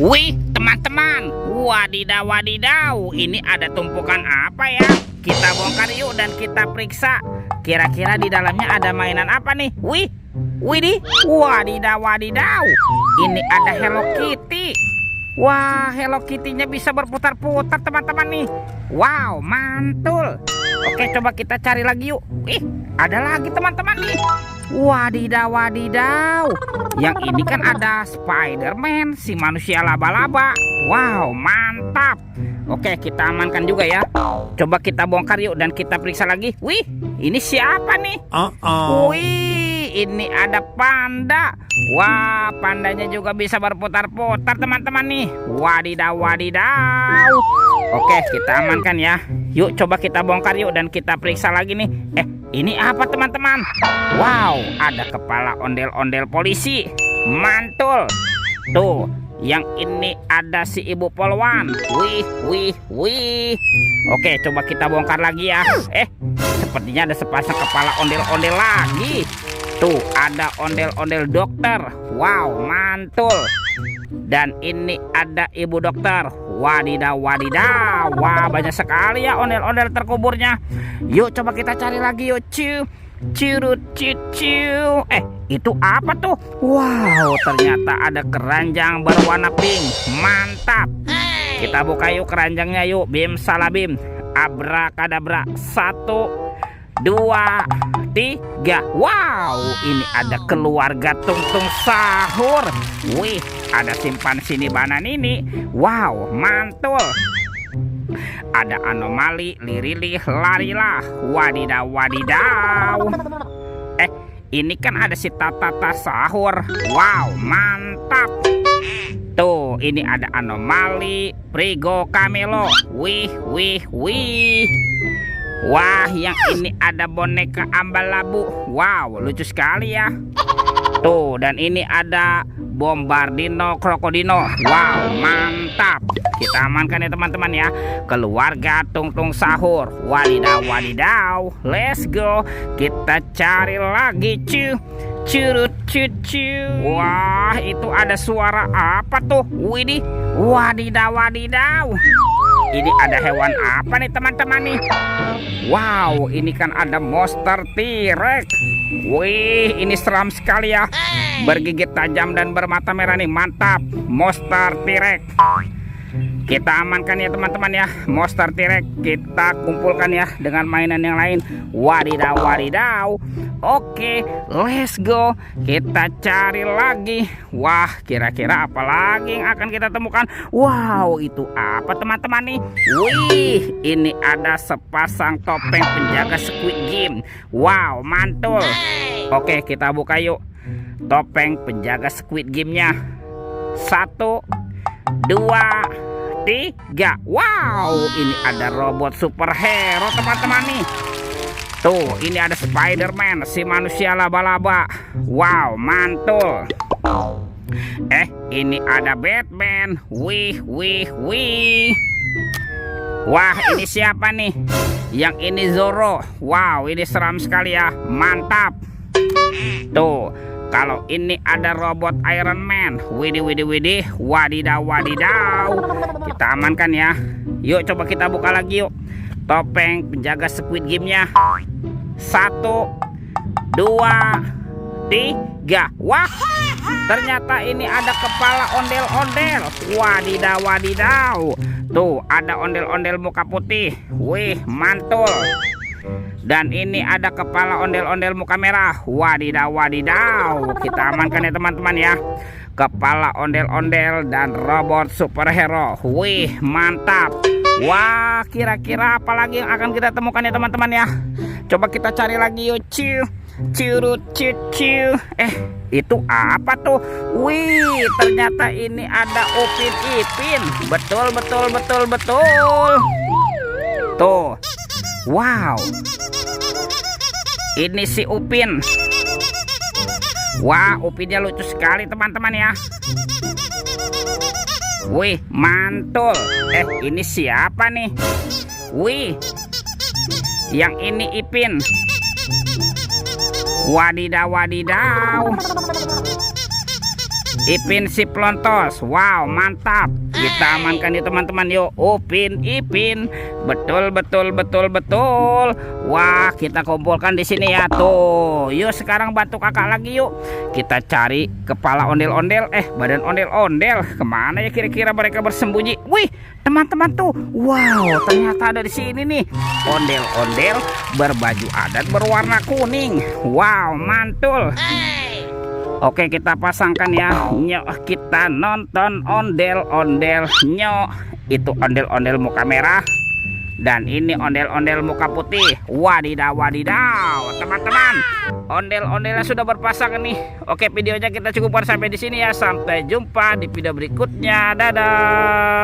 Wih, teman-teman, wadidaw wadidaw, ini ada tumpukan apa ya? Kita bongkar yuk dan kita periksa. Kira-kira di dalamnya ada mainan apa nih? Wih, widih, wadidaw wadidaw, ini ada Hello Kitty. Wah, Hello Kitty-nya bisa berputar-putar teman-teman nih. Wow, mantul. Oke, coba kita cari lagi yuk. Wih, ada lagi teman-teman nih. Wadidaw wadidaw, yang ini kan ada Spider-Man, si manusia laba-laba. Wow, mantap. Oke, kita amankan juga ya. Coba kita bongkar yuk dan kita periksa lagi. Wih, ini siapa nih? Wih, ini ada panda. Wah, pandanya juga bisa berputar-putar teman-teman nih. Wadidaw wadidaw. Oke, kita amankan ya. Yuk coba kita bongkar yuk dan kita periksa lagi nih. Ini apa teman-teman? Wow, ada kepala ondel-ondel polisi. Mantul. Tuh, yang ini ada si ibu polwan. Wih, wih, wih. Oke, coba kita bongkar lagi ya. Sepertinya ada sepasang kepala ondel-ondel lagi. Tuh, ada ondel-ondel dokter. Wow, mantul. Dan ini ada ibu dokter. Wadidaw wadidaw. Wah, banyak sekali ya ondel-ondel terkuburnya. Yuk coba kita cari lagi yuk. Curut cucu. Itu apa tuh? Wow, ternyata ada keranjang berwarna pink. Mantap. Kita buka yuk keranjangnya yuk. Bim salabim, abrakadabra. 1, 2, 3. Wow, ini ada keluarga Tungtung Sahur. Wih, ada simpan sini banan ini. Wow, mantul. Ada anomali, lirilih, larilah. Wadidaw wadidaw. Ini kan ada si Tata Sahur. Wow, mantap. Tuh, ini ada anomali, Prigo Camelo. Wih, wih, wih. Wah, yang ini ada boneka Ambalabu. Wow, lucu sekali ya. Tuh, dan ini ada Bombardino Krokodino. Wow, mantap. Kita amankan ya teman-teman ya. Keluarga Tungtung Sahur. Wadidaw wadidaw. Let's go. Kita cari lagi curut cucu. Wah, itu ada suara apa tuh? Widih, wadidaw wadidaw. Ini ada hewan apa nih teman-teman nih? Wow, ini kan ada monster T-Rex. Wih, ini seram sekali ya. Bergigit tajam dan bermata merah nih. Mantap, monster T-Rex. Kita amankan ya teman-teman ya. Monster T-Rex kita kumpulkan ya dengan mainan yang lain. Wadidaw wadidaw. Oke, let's go. Kita cari lagi. Wah, kira-kira apa lagi yang akan kita temukan? Wow, itu apa teman-teman nih? Wih, ini ada sepasang topeng penjaga Squid Game. Wow, mantul. Oke, kita buka yuk topeng penjaga Squid Game-nya. 1, 2, 3. Wow, ini ada robot superhero teman-teman nih. Tuh, ini ada Spider-Man, si manusia laba-laba. Wow, mantul. Ini ada Batman. Wih, wih, wih. Wah, ini siapa nih? Yang ini Zoro. Wow, ini seram sekali ya. Mantap. Tuh, kalau ini ada robot Iron Man. Widih, widih, widih. Wadidaw, wadidaw. Kita amankan ya. Yuk, coba kita buka lagi yuk topeng penjaga Squid Game-nya. 1, 2, 3. Wah, ternyata ini ada kepala ondel-ondel. Wadidaw wadidaw. Tuh, ada ondel-ondel muka putih. Wih, mantul. Dan ini ada kepala ondel-ondel muka merah. Wadidaw wadidaw. Kita amankan ya teman-teman ya. Kepala ondel-ondel dan robot superhero. Wih, mantap. Wah, kira-kira apa lagi yang akan kita temukan ya teman-teman ya. Coba kita cari lagi yuk. Curut cucu. Itu apa tuh? Wih, ternyata ini ada Upin Ipin. Betul, betul, betul, betul. Tuh. Wow, ini si Upin. Wah, Upinnya lucu sekali teman-teman ya. Wih, mantul. Ini siapa nih? Wih, yang ini Ipin. Wadidaw wadidaw. Ipin si Plontos. Wow, mantap. Kita amankan yuk teman-teman yuk. Upin Ipin. Betul. Wah, kita kumpulkan di sini ya tuh. Yuk sekarang bantu kakak lagi yuk. Kita cari kepala ondel-ondel. Badan ondel-ondel. Kemana ya kira-kira mereka bersembunyi? Wih, teman-teman tuh. Wow, ternyata ada di sini nih. Ondel-ondel berbaju adat berwarna kuning. Wow, mantul. Oke, kita pasangkan ya. Nyok, kita nonton ondel-ondel. Nyok, itu ondel-ondel muka merah. Dan ini ondel-ondel muka putih. Wadidaw, teman-teman. Ondel-ondelnya sudah berpasang nih. Oke, videonya kita cukupkan sampai di sini ya. Sampai jumpa di video berikutnya. Dadah.